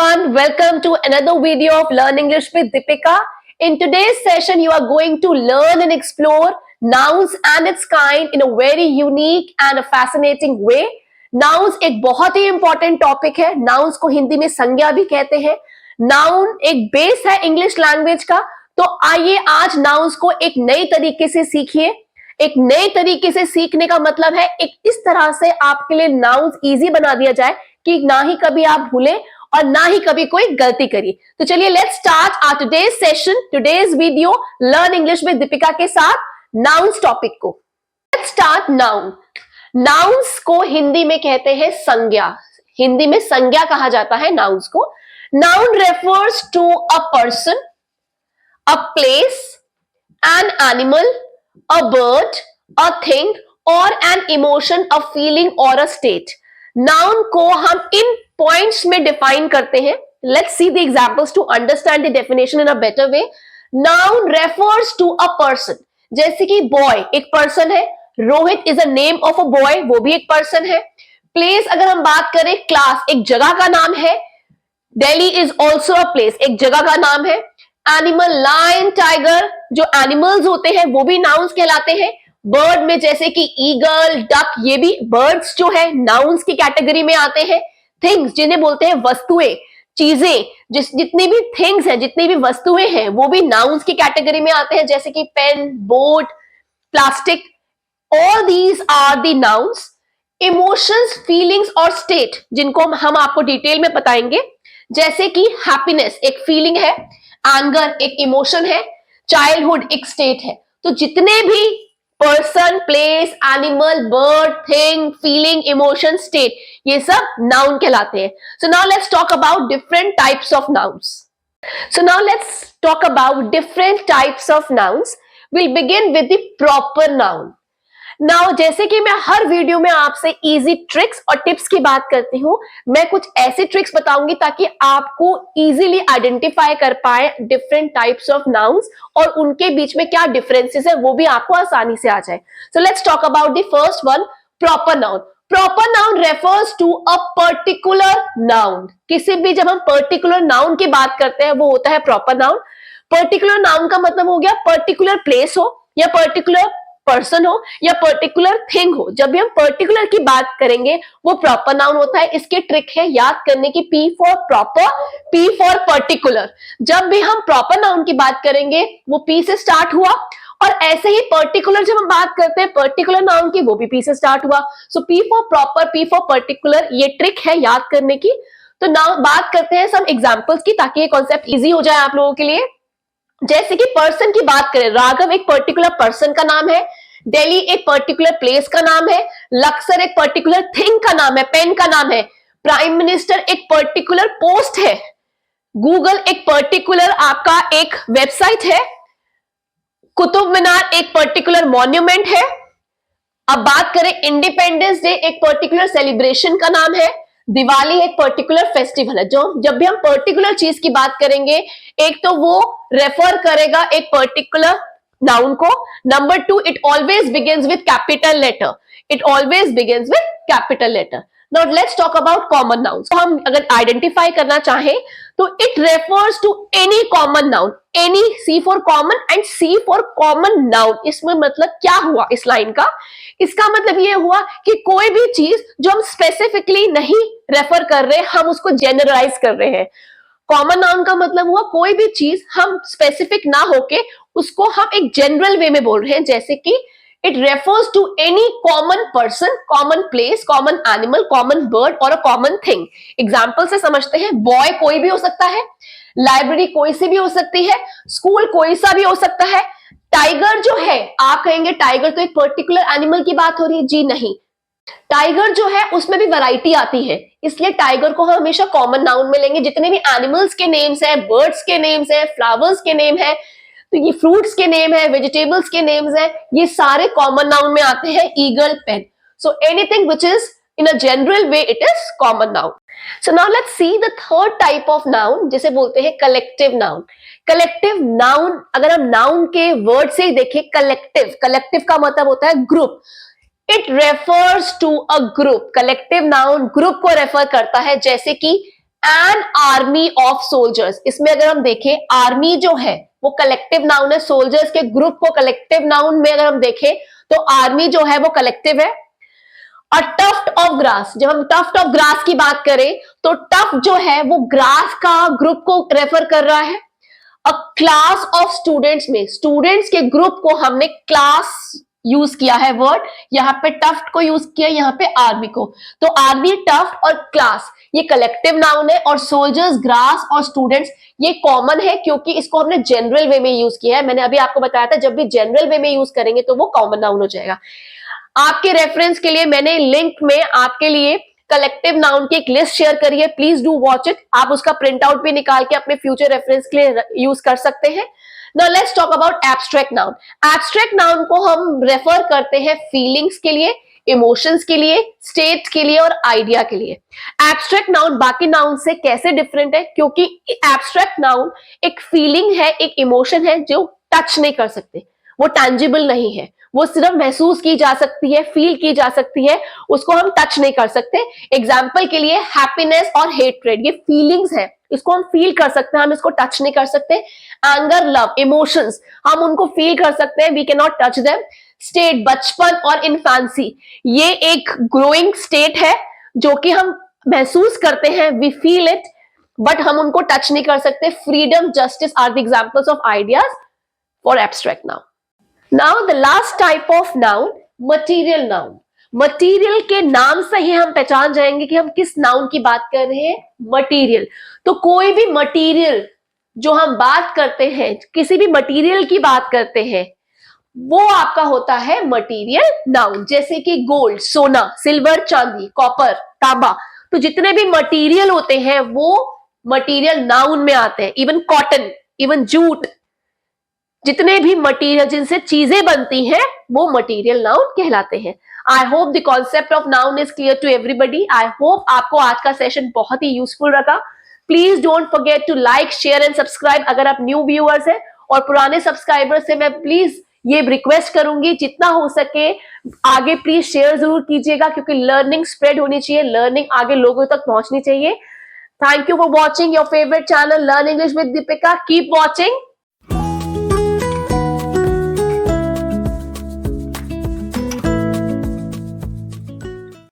everyone, welcome to another video of Learn English with Deepika. In today's session, you are going to learn and explore nouns and its kind in a very unique and a fascinating way. Nouns एक बहुत ही important topic है. Nouns को हिंदी में संज्ञा भी कहते हैं. Noun एक बेस है इंग्लिश लैंग्वेज का. तो आइए आज nouns को एक नई तरीके से सीखिए. एक नए तरीके से सीखने का मतलब है एक इस तरह से आपके लिए नाउन्स इजी बना दिया जाए कि ना ही कभी आप भूलें और ना ही कभी कोई गलती करिए. तो चलिए let's start our today's session, today's video learn English with Deepika के साथ नाउन्स टॉपिक को. Let's start noun. नाउन्स को हिंदी में कहते हैं संज्ञा. हिंदी में संज्ञा कहा जाता है नाउन्स को. Noun refers to a person, a place, an animal, a bird, a thing or an emotion, a feeling or a state. Noun को हम इन points में define करते हैं. Let's see the examples to understand the definition in a better way. Noun refers to a person. जैसे कि boy एक person है, Rohit is a name of a boy, वो भी एक person है. Place अगर हम बात करें, class एक जगह का नाम है. Delhi is also a place, एक जगह का नाम है. एनिमल, लायन, टाइगर, जो एनिमल्स होते हैं वो भी नाउन्स कहलाते हैं. बर्ड में जैसे कि ईगल, डक, ये भी बर्ड्स जो है नाउन्स की कैटेगरी में आते हैं. थिंग्स जिन्हें बोलते हैं वस्तुएं, चीजें, जितनी भी थिंग्स हैं, जितनी भी वस्तुएं हैं वो भी नाउन्स की कैटेगरी में आते हैं. जैसे कि pen, boat, plastic, all these are the nouns. Emotions, feelings और स्टेट जिनको हम आपको डिटेल में बताएंगे. जैसे कि हैप्पीनेस एक फीलिंग है, एंगर एक इमोशन है, चाइल्डहुड एक स्टेट है. तो जितने भी person, place, animal, bird, thing, feeling, emotion, state, ये सब नाउन कहलाते हैं. सो now let's talk about different types of nouns. So now let's talk about different types of nouns. Will begin with the proper noun. Now जैसे कि मैं हर video में आपसे easy tricks और टिप्स की बात करती हूं, मैं कुछ ऐसे ट्रिक्स बताऊंगी ताकि आपको इजीली आइडेंटिफाई कर पाए डिफरेंट टाइप्स ऑफ नाउन्स और उनके बीच में क्या डिफरेंसेस है वो भी आपको आसानी से आ जाए. So let's talk about the first one, proper noun. Proper noun refers to a particular noun. किसी भी जब हम पर्टिकुलर नाउन की बात करते हैं वो होता है प्रॉपर नाउन. पर्टिकुलर नाउन का मतलब हो गया पर्टिकुलर प्लेस हो या पर्टिकुलर पर्सन हो या पर्टिकुलर थिंग हो. जब भी हम पर्टिकुलर की बात करेंगे वो प्रॉपर नाउन होता है. इसके ट्रिक है याद करने की, P for proper, P for particular. जब भी हम प्रॉपर नाउन की बात करेंगे वो P से स्टार्ट हुआ और ऐसे ही पर्टिकुलर जब हम बात करते हैं पर्टिकुलर नाउन की वो भी P से स्टार्ट हुआ. सो P for proper, P for particular, ये ट्रिक है याद करने की. तो नाउ बात करते हैं सम एग्जांपल्स की ताकि ये कॉन्सेप्ट इजी हो जाए आप लोगों के लिए. जैसे कि पर्सन की बात करें, राघव एक पर्टिकुलर पर्सन का नाम है, दिल्ली एक पर्टिकुलर प्लेस का नाम है, लक्सर एक पर्टिकुलर थिंग का नाम है, पेन का नाम है, प्राइम मिनिस्टर एक पर्टिकुलर पोस्ट है, गूगल एक पर्टिकुलर आपका एक वेबसाइट है, कुतुब मीनार एक पर्टिकुलर मॉन्यूमेंट है. अब बात करें इंडिपेंडेंस डे एक पर्टिकुलर सेलिब्रेशन का नाम है, दिवाली एक पर्टिकुलर फेस्टिवल है. जो जब भी हम पर्टिकुलर चीज की बात करेंगे एक तो वो रेफर करेगा एक पर्टिकुलर नाउन को. Number 2, it always begins with capital letter. It always begins with capital letter. Now let's talk about common nouns. तो हम अगर आइडेंटिफाई करना चाहें तो it refers to any common noun. Any, C for common and C for common noun. इसमें मतलब क्या हुआ इस लाइन का? इसका मतलब ये हुआ कि कोई भी चीज जो हम स्पेसिफिकली नहीं रेफर कर रहे, हम उसको जनरलाइज कर रहे हैं. कॉमन नाउन का मतलब हुआ कोई भी चीज हम स्पेसिफिक ना होके उसको हम एक जनरल वे में बोल रहे हैं. जैसे कि it refers to any common person, common place, common animal, common bird और अ कॉमन थिंग. एग्जाम्पल से समझते हैं. बॉय कोई भी हो सकता है, लाइब्रेरी कोई सी भी हो सकती है, स्कूल कोई सा भी हो सकता है. टाइगर जो है, आप कहेंगे टाइगर तो एक पर्टिकुलर एनिमल की बात हो रही है. जी नहीं, टाइगर जो है उसमें भी वैरायटी आती है, इसलिए टाइगर को हम हमेशा कॉमन नाउन में लेंगे. जितने भी एनिमल्स के नेम्स हैं, बर्ड्स के नेम्स हैं, फ्लावर्स के नेम है, तो ये फ्रूट्स के नेम है, वेजिटेबल्स के नेम्स हैं, ये सारे कॉमन नाउन में आते हैं. Eagle, pen. So anything which is in a general way it is common noun. So now let's see the third type of noun जिसे बोलते हैं कलेक्टिव नाउन. कलेक्टिव नाउन, अगर हम नाउन के वर्ड से ही देखें, कलेक्टिव, कलेक्टिव का मतलब होता है group. It refers to a group. Collective noun group को रेफर करता है. जैसे कि एन आर्मी ऑफ सोल्जर्स। इसमें अगर हम देखें, आर्मी जो है वो कलेक्टिव नाउन है, सोल्जर्स के ग्रुप को कलेक्टिव नाउन में अगर हम देखें तो आर्मी जो है वो कलेक्टिव है। और टफ्ट ऑफ ग्रास, जब हम टफ्ट ऑफ ग्रास की बात करें तो टफ्ट जो है वो ग्रास का ग्रुप को रेफर कर रहा है। अ क्लास ऑफ स्टूडेंट्स में स्टूडेंट्स के ग्रुप को हमने क्लास यूज किया है वर्ड, यहां पे टफ्ट को यूज किया, यहां पे आर्मी को। तो आर्मी, टफ्ट और क्लास ये कलेक्टिव नाउन है, और सोल्जर्स, ग्रास और स्टूडेंट्स ये कॉमन है क्योंकि इसको हमने जनरल वे में यूज किया है। मैंने अभी आपको बताया था जब भी जनरल वे में यूज करेंगे तो वो कॉमन नाउन हो जाएगा। आपके रेफरेंस के लिए मैंने लिंक में आपके लिए कलेक्टिव नाउन की एक लिस्ट शेयर करी है, प्लीज डू वॉच इट। आप उसका प्रिंट आउट भी निकाल के अपने फ्यूचर रेफरेंस के लिए यूज कर सकते हैं। Now let's talk about abstract noun. Abstract noun को हम रेफर करते हैं फीलिंग्स के लिए, इमोशंस के लिए, स्टेट के लिए और आइडिया के लिए। एब्स्ट्रैक्ट नाउन बाकी नाउन से कैसे डिफरेंट है? क्योंकि एब्स्ट्रैक्ट नाउन एक फीलिंग है, एक इमोशन है जो टच नहीं कर सकते, वो टैंजिबल नहीं है, वो सिर्फ महसूस की जा सकती है, फील की जा सकती है, उसको हम टच नहीं कर सकते। एग्जाम्पल के लिए हैप्पीनेस और हेट्रेड ये फीलिंग्स है, इसको हम फील कर सकते हैं, हम इसको टच नहीं कर सकते। एंगर, लव, इमोशंस हम उनको फील कर सकते हैं, we can not touch them. State, बचपन और इन्फेंसी ये एक ग्रोइंग स्टेट है जो कि हम महसूस करते हैं, वी फील इट, बट हम उनको टच नहीं कर सकते। Freedom, justice are the examples of ideas for abstract noun. Now the last type of noun, material noun. Material के नाम से ही हम पहचान जाएंगे कि हम किस नाउन की बात कर रहे हैं। मटीरियल, तो कोई भी मटीरियल जो हम बात करते हैं, किसी भी मटीरियल की बात करते हैं, वो आपका होता है मटीरियल नाउन। जैसे कि गोल्ड, सोना, सिल्वर, चांदी, कॉपर, तांबा, तो जितने भी मटीरियल होते हैं वो मटीरियल नाउन में आते हैं। इवन कॉटन, इवन जूट, जितने भी मटीरियल जिनसे चीजें बनती हैं वो मटीरियल नाउन कहलाते हैं। I hope the concept of noun is clear to everybody. I hope आपको आज का सेशन बहुत ही यूजफुल लगा। Please don't forget to like, share and subscribe अगर आप न्यू व्यूअर्स हैं, और पुराने सब्सक्राइबर्स से मैं प्लीज ये रिक्वेस्ट करूंगी जितना हो सके आगे प्लीज शेयर जरूर कीजिएगा, क्योंकि लर्निंग स्प्रेड होनी चाहिए, लर्निंग आगे लोगों तक पहुंचनी चाहिए। Thank you for watching your favourite channel learn English with Deepika. Keep watching.